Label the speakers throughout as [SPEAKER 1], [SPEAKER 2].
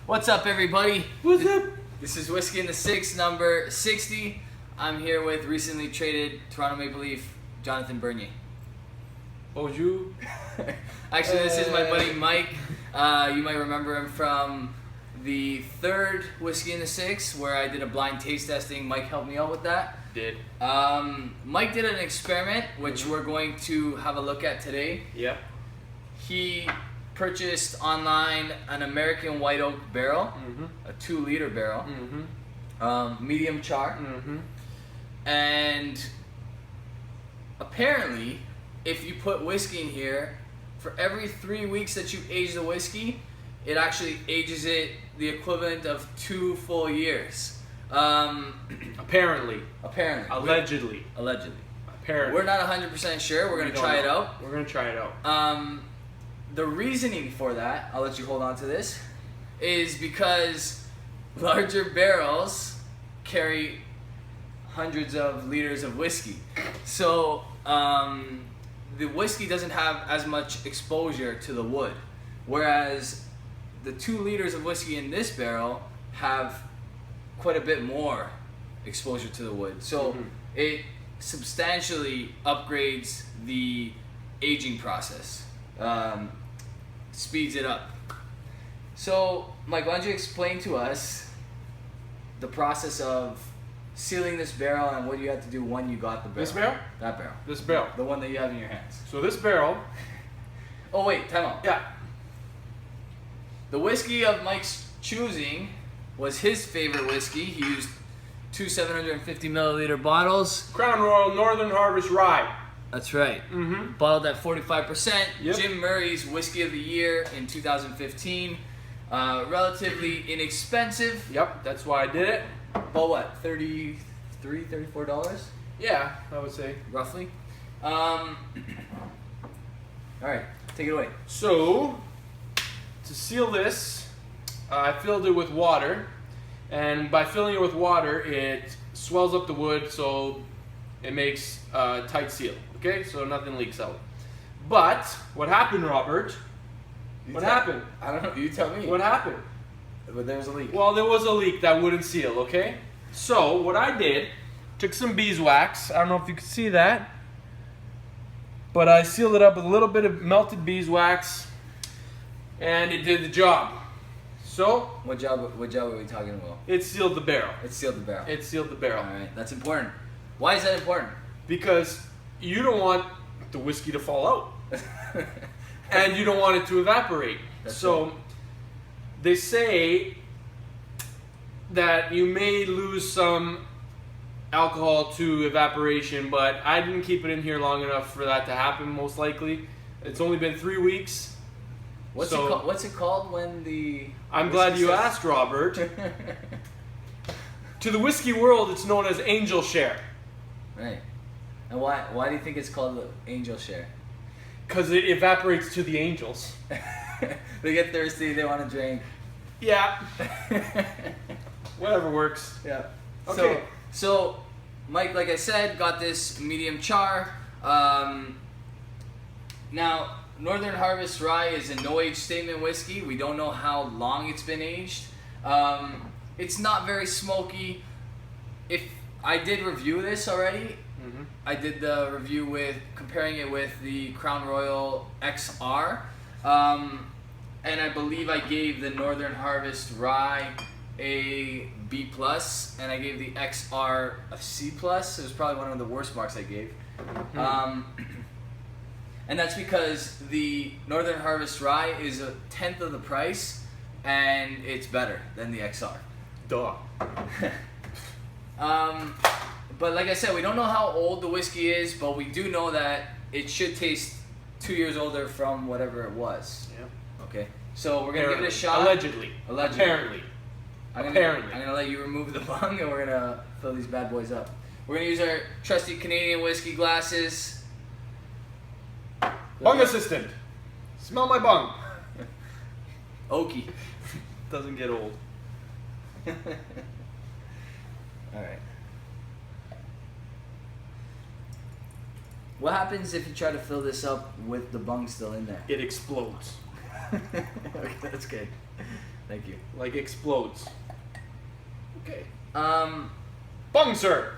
[SPEAKER 1] What's up, everybody?
[SPEAKER 2] What's up?
[SPEAKER 1] This is Whiskey in the Six, number 60. I'm here with recently traded Toronto Maple Leaf, Jonathan Bernier.
[SPEAKER 2] Bonjour.
[SPEAKER 1] Actually, this is my buddy Mike. You might remember him from the third Whiskey in the Six, where I did a blind taste testing. Mike helped me out with that.
[SPEAKER 2] Did.
[SPEAKER 1] Mike did an experiment, which we're going to have a look at today.
[SPEAKER 2] Yep.
[SPEAKER 1] He purchased online an American White Oak barrel, a 2-liter barrel, medium char, and apparently, if you put whiskey in here, for every 3 weeks that you age the whiskey, it actually ages it the equivalent of 2 full years.
[SPEAKER 2] Apparently. Allegedly. Apparently.
[SPEAKER 1] We're not 100% sure. We're going to try it out.
[SPEAKER 2] We're going to try it out.
[SPEAKER 1] The reasoning for that, I'll let you hold on to this, is because larger barrels carry hundreds of liters of whiskey. So the whiskey doesn't have as much exposure to the wood, whereas the 2 liters of whiskey in this barrel have quite a bit more exposure to the wood. So it substantially upgrades the aging process. Speeds it up. So, Mike, why don't you explain to us the process of sealing this barrel and what you had to do when you got the barrel?
[SPEAKER 2] This barrel?
[SPEAKER 1] That barrel.
[SPEAKER 2] This barrel.
[SPEAKER 1] The one that you have in your hands.
[SPEAKER 2] So this barrel.
[SPEAKER 1] Oh wait, time out.
[SPEAKER 2] Yeah.
[SPEAKER 1] The whiskey of Mike's choosing was his favorite whiskey. He used 2 750 milliliter bottles.
[SPEAKER 2] Crown Royal Northern Harvest Rye.
[SPEAKER 1] That's right. Bottled at 45%.
[SPEAKER 2] Yep.
[SPEAKER 1] Jim Murray's Whiskey of the Year in 2015. Relatively inexpensive.
[SPEAKER 2] Yep, that's why I did it.
[SPEAKER 1] But what, $33, $34?
[SPEAKER 2] Yeah, I would say.
[SPEAKER 1] Roughly. Alright, take it away.
[SPEAKER 2] So, to seal this, I filled it with water. And by filling it with water, it swells up the wood, so it makes a tight seal. Okay, so nothing leaks out. But what happened, Robert? What happened?
[SPEAKER 1] I don't know. You tell me.
[SPEAKER 2] What happened?
[SPEAKER 1] But there was a leak.
[SPEAKER 2] Well, there was a leak that wouldn't seal. Okay. So what I did, took some beeswax. I don't know if you can see that, but I sealed it up with a little bit of melted beeswax, and it did the job. So
[SPEAKER 1] What job are we talking about?
[SPEAKER 2] it sealed the barrel.
[SPEAKER 1] It sealed the barrel.
[SPEAKER 2] It sealed the barrel.
[SPEAKER 1] All right, that's important. Why is that important?
[SPEAKER 2] Because you don't want the whiskey to fall out. And you don't want it to evaporate.
[SPEAKER 1] That's
[SPEAKER 2] so
[SPEAKER 1] right.
[SPEAKER 2] They say that you may lose some alcohol to evaporation, but I didn't keep it in here long enough for that to happen, most likely. It's only been 3 weeks.
[SPEAKER 1] What's it called when the...
[SPEAKER 2] I'm glad you asked, Robert. To the whiskey world, it's known as angel share.
[SPEAKER 1] Right. And why do you think it's called the angel share?
[SPEAKER 2] Because it evaporates to the angels.
[SPEAKER 1] They get thirsty, they want to drink.
[SPEAKER 2] Yeah. Whatever works.
[SPEAKER 1] Yeah.
[SPEAKER 2] Okay.
[SPEAKER 1] So Mike, like I said, got this medium char. Now, Northern Harvest Rye is a no-age statement whiskey. We don't know how long it's been aged. It's not very smoky. If I did review this already, I did the review with comparing it with the Crown Royal XR, and I believe I gave the Northern Harvest Rye a B+, and I gave the XR a C+. It was probably one of the worst marks I gave. And that's because the Northern Harvest Rye is 1/10 of the price, and it's better than the XR.
[SPEAKER 2] Duh.
[SPEAKER 1] But like I said, we don't know how old the whiskey is, but we do know that it should taste 2 years older from whatever it was.
[SPEAKER 2] Yep.
[SPEAKER 1] Okay, so we're gonna give it a shot.
[SPEAKER 2] Allegedly.
[SPEAKER 1] Apparently. I'm
[SPEAKER 2] Apparently.
[SPEAKER 1] gonna let you remove the bung, and we're gonna fill these bad boys up. We're gonna use our trusty Canadian whiskey glasses.
[SPEAKER 2] Bung assistant. Smell my bung.
[SPEAKER 1] Okie.
[SPEAKER 2] Doesn't get old.
[SPEAKER 1] All right. What happens if you try to fill this up with the bung still in there?
[SPEAKER 2] It explodes.
[SPEAKER 1] Okay, that's good. Thank you.
[SPEAKER 2] Like explodes. Okay.
[SPEAKER 1] Bung,
[SPEAKER 2] sir.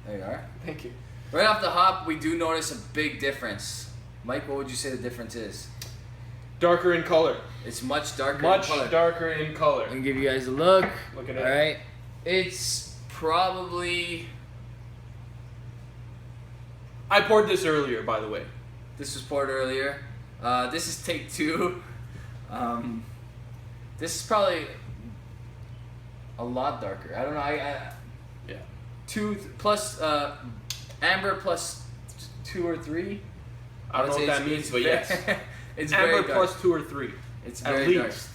[SPEAKER 1] There you are.
[SPEAKER 2] Thank you.
[SPEAKER 1] Right off the hop, we do notice a big difference. Mike, what would you say the difference is?
[SPEAKER 2] Darker in color.
[SPEAKER 1] It's much darker
[SPEAKER 2] Much
[SPEAKER 1] in color.
[SPEAKER 2] darker in color.
[SPEAKER 1] I'm gonna give you guys a look.
[SPEAKER 2] Look at it.
[SPEAKER 1] All right. It's probably...
[SPEAKER 2] I poured this earlier, by the way.
[SPEAKER 1] This was poured earlier. This is take 2. This is probably a lot darker. I don't know.
[SPEAKER 2] Yeah.
[SPEAKER 1] 2 plus amber plus 2 or 3.
[SPEAKER 2] I don't know what that means, but yes.
[SPEAKER 1] It's
[SPEAKER 2] amber
[SPEAKER 1] very dark.
[SPEAKER 2] plus 2 or 3.
[SPEAKER 1] It's
[SPEAKER 2] at
[SPEAKER 1] very
[SPEAKER 2] least.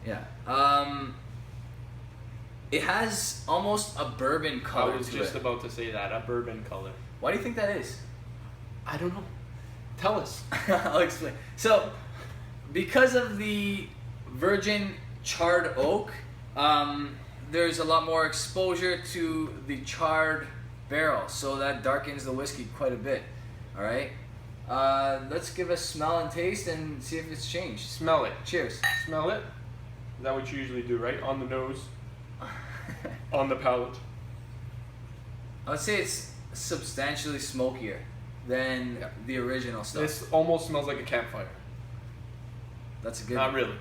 [SPEAKER 1] dark. Yeah. It has almost a bourbon color
[SPEAKER 2] I was
[SPEAKER 1] to
[SPEAKER 2] just
[SPEAKER 1] it.
[SPEAKER 2] about to say that, a bourbon color.
[SPEAKER 1] Why do you think that is?
[SPEAKER 2] I don't know. Tell us.
[SPEAKER 1] I'll explain. So, because of the virgin charred oak, there's a lot more exposure to the charred barrel, so that darkens the whiskey quite a bit. All right. Let's give a smell and taste and see if it's changed.
[SPEAKER 2] Smell it.
[SPEAKER 1] Cheers.
[SPEAKER 2] Smell it. Is that what you usually do, right? On the nose. On the palate.
[SPEAKER 1] I would say it's substantially smokier than the original stuff.
[SPEAKER 2] This almost smells like a campfire.
[SPEAKER 1] That's a good.
[SPEAKER 2] Not really.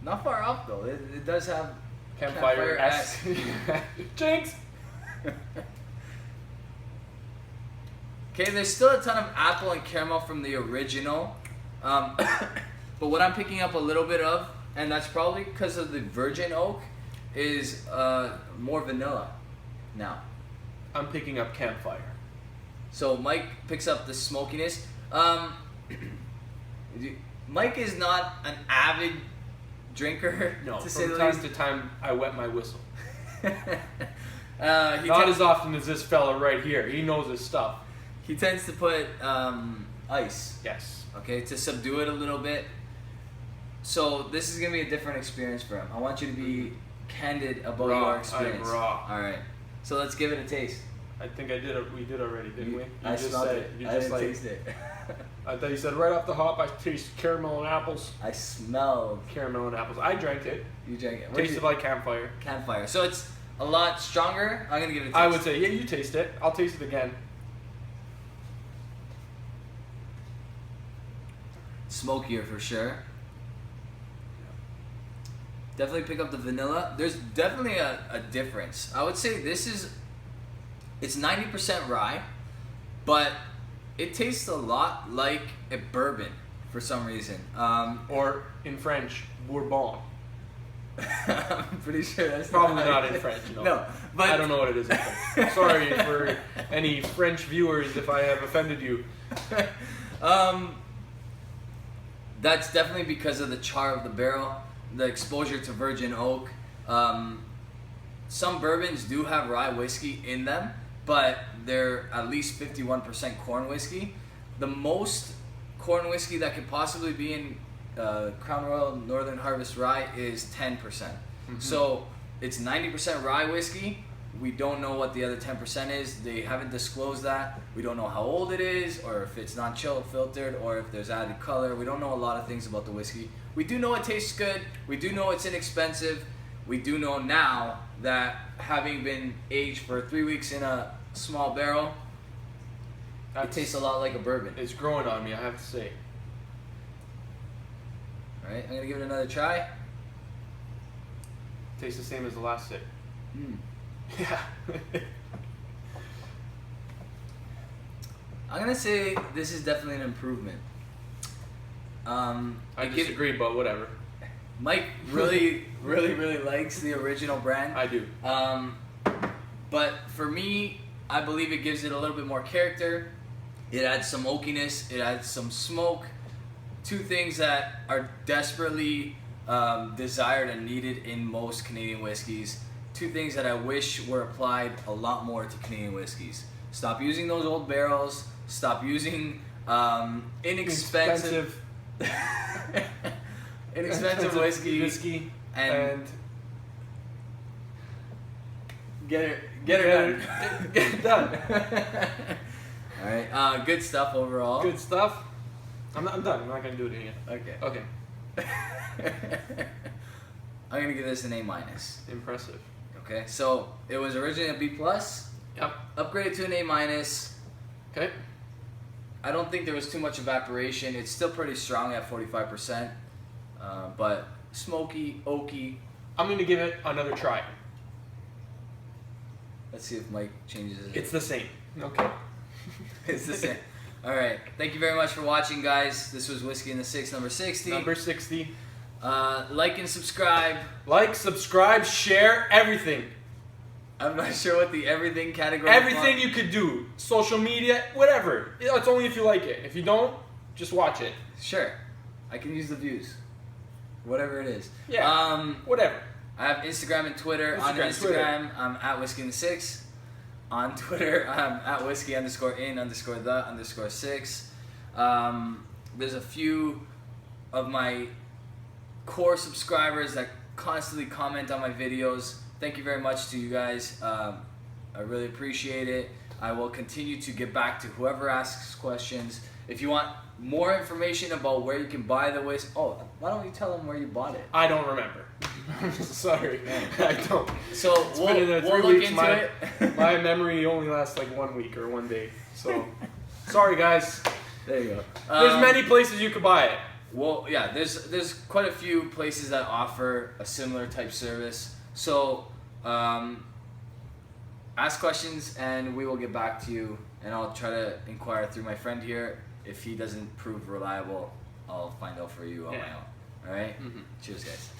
[SPEAKER 1] Not far off though. It does have
[SPEAKER 2] Campfire-esque. Jinx!
[SPEAKER 1] Okay, there's still a ton of apple and caramel from the original, but what I'm picking up a little bit of, and that's probably because of the virgin oak, is more vanilla now.
[SPEAKER 2] I'm picking up campfire.
[SPEAKER 1] So Mike picks up the smokiness. Mike is not an avid drinker,
[SPEAKER 2] No,
[SPEAKER 1] to say
[SPEAKER 2] from
[SPEAKER 1] the
[SPEAKER 2] time
[SPEAKER 1] least.
[SPEAKER 2] to time I wet my whistle.
[SPEAKER 1] Not
[SPEAKER 2] Not as often as this fella right here. He knows his stuff.
[SPEAKER 1] He tends to put ice,
[SPEAKER 2] Yes.
[SPEAKER 1] okay, to subdue it a little bit. So this is gonna be a different experience for him. I want you to be candid about
[SPEAKER 2] Raw.
[SPEAKER 1] your experience.
[SPEAKER 2] I'm raw.
[SPEAKER 1] All right. So let's give it a taste.
[SPEAKER 2] I think I did. We did already, didn't we? You
[SPEAKER 1] I
[SPEAKER 2] just
[SPEAKER 1] smelled
[SPEAKER 2] said
[SPEAKER 1] it.
[SPEAKER 2] You
[SPEAKER 1] I
[SPEAKER 2] just
[SPEAKER 1] didn't
[SPEAKER 2] like.
[SPEAKER 1] taste it.
[SPEAKER 2] I thought you said right off the hop. I taste caramel and apples.
[SPEAKER 1] I smelled.
[SPEAKER 2] Caramel and apples. I drank it.
[SPEAKER 1] You drank it.
[SPEAKER 2] Tasted like campfire.
[SPEAKER 1] Campfire. So it's a lot stronger. I'm gonna give it a taste.
[SPEAKER 2] I would say, yeah, you taste it. I'll taste it again.
[SPEAKER 1] Smokier for sure. Definitely pick up the vanilla. There's definitely a difference. I would say it's 90% rye, but it tastes a lot like a bourbon for some reason.
[SPEAKER 2] Or in French, Bourbon.
[SPEAKER 1] I'm pretty sure that's
[SPEAKER 2] Probably not in French. No.
[SPEAKER 1] No, but
[SPEAKER 2] I don't know what it is in French. Sorry for any French viewers if I have offended you.
[SPEAKER 1] That's definitely because of the char of the barrel, the exposure to virgin oak. Some bourbons do have rye whiskey in them, but they're at least 51% corn whiskey. The most corn whiskey that could possibly be in Crown Royal Northern Harvest Rye is 10%.
[SPEAKER 2] Mm-hmm.
[SPEAKER 1] So it's 90% rye whiskey. We don't know what the other 10% is. They haven't disclosed that. We don't know how old it is, or if it's not chilled filtered, or if there's added color. We don't know a lot of things about the whiskey. We do know it tastes good. We do know it's inexpensive. We do know now that having been aged for 3 weeks in a small barrel, it tastes a lot like a bourbon.
[SPEAKER 2] It's growing on me, I have to say.
[SPEAKER 1] All right, I'm gonna give it another try.
[SPEAKER 2] Tastes the same as the last sip.
[SPEAKER 1] Mm.
[SPEAKER 2] Yeah.
[SPEAKER 1] I'm gonna say this is definitely an improvement.
[SPEAKER 2] I disagree, but whatever.
[SPEAKER 1] Mike really, really likes the original brand.
[SPEAKER 2] I do.
[SPEAKER 1] But for me, I believe it gives it a little bit more character. It adds some oakiness. It adds some smoke. Two things that are desperately desired and needed in most Canadian whiskeys. Two things that I wish were applied a lot more to Canadian whiskeys. Stop using those old barrels. Stop using inexpensive whiskey. And get it done.
[SPEAKER 2] Get it done.
[SPEAKER 1] All right. Good stuff overall.
[SPEAKER 2] Good stuff. I'm done. I'm not gonna do it again.
[SPEAKER 1] Okay.
[SPEAKER 2] Okay.
[SPEAKER 1] I'm gonna give this an A-.
[SPEAKER 2] Impressive.
[SPEAKER 1] Okay, so it was originally a B+.
[SPEAKER 2] Yep.
[SPEAKER 1] Upgraded to an A-.
[SPEAKER 2] Okay.
[SPEAKER 1] I don't think there was too much evaporation. It's still pretty strong at 45%, but smoky, oaky.
[SPEAKER 2] I'm gonna give it another try.
[SPEAKER 1] Let's see if Mike changes it.
[SPEAKER 2] It's the same. Okay.
[SPEAKER 1] It's the same. All right. Thank you very much for watching, guys. This was Whiskey in the Six, number 60.
[SPEAKER 2] Number 60.
[SPEAKER 1] Like and subscribe.
[SPEAKER 2] Like, subscribe, share, everything.
[SPEAKER 1] I'm not sure what the everything category is.
[SPEAKER 2] Everything you could do. Social media, whatever. It's only if you like it. If you don't, just watch it.
[SPEAKER 1] Sure. I can use the views. Whatever it is.
[SPEAKER 2] Yeah. Whatever.
[SPEAKER 1] I have Instagram and Twitter. On Instagram, I'm at Whiskey in the Six. On Twitter, I'm at Whiskey_in_the_6. There's a few of my core subscribers that constantly comment on my videos. Thank you very much to you guys. I really appreciate it. I will continue to get back to whoever asks questions. If you want more information about where you can buy the whiskey, why don't you tell them where you bought it?
[SPEAKER 2] I don't remember. Sorry, I don't.
[SPEAKER 1] So we'll look
[SPEAKER 2] weeks.
[SPEAKER 1] into it.
[SPEAKER 2] My memory only lasts like 1 week or 1 day. So, sorry guys.
[SPEAKER 1] There you go.
[SPEAKER 2] There's many places you could buy it.
[SPEAKER 1] Well, yeah, there's quite a few places that offer a similar type service. So, ask questions and we will get back to you. And I'll try to inquire through my friend here. If he doesn't prove reliable, I'll find out for you on my own. All right?
[SPEAKER 2] Mm-hmm.
[SPEAKER 1] Cheers, guys.